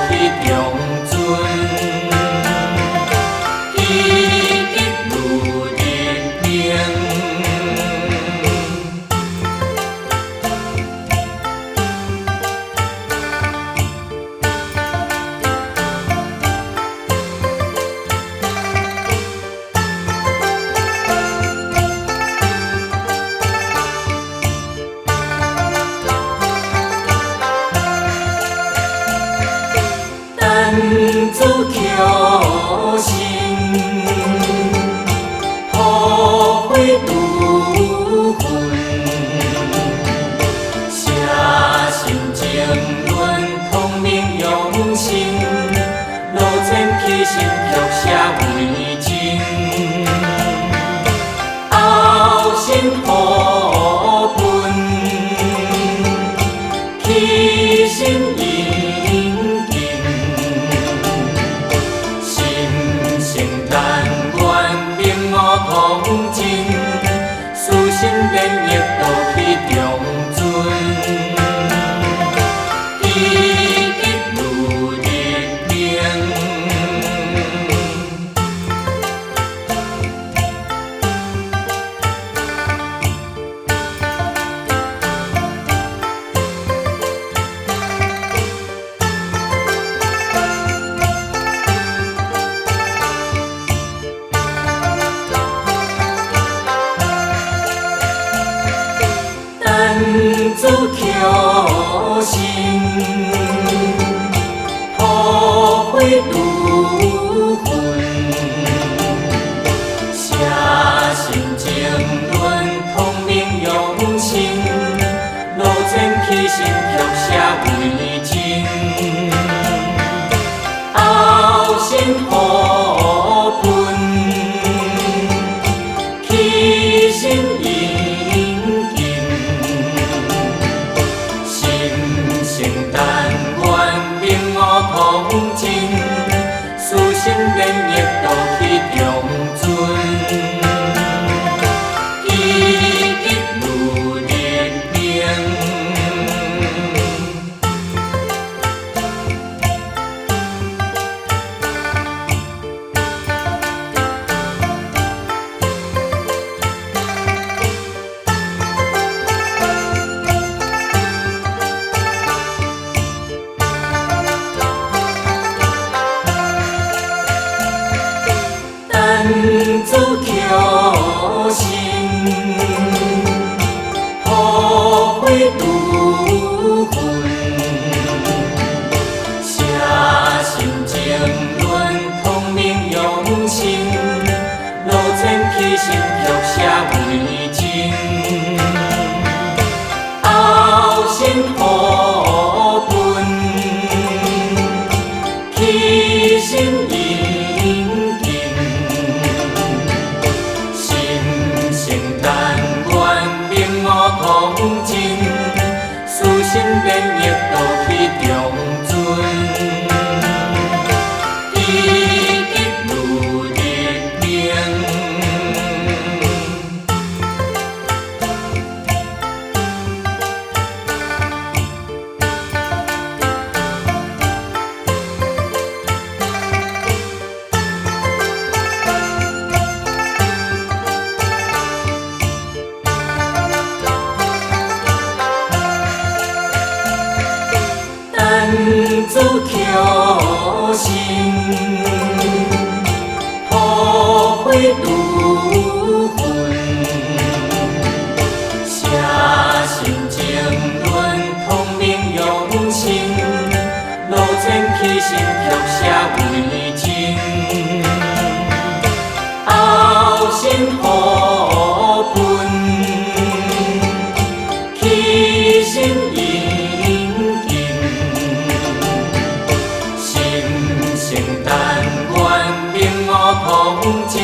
去中尊，积极如日明。自求心，破毁独魂，写心情论，通明用心，路前起心曲写为真，后心好本，起心应尽。同情，私心连业都去中尊，积极如日明。自求心，破毁独魂，写心情论，通明用心，路前起心曲写为真，后心好本，起心应尽。但愿明我同情，私心连业都去中尊，积极如日明。自求心，破毁独魂，写心情论，通明用心，路前起心曲写为真，后心好本，起心应尽。同情，私心连业都去中尊，积极如日明。自求心，破毁独魂，写心情论，通明用心，路前起心曲写为真，后心好本，起心应尽。但愿明我同情。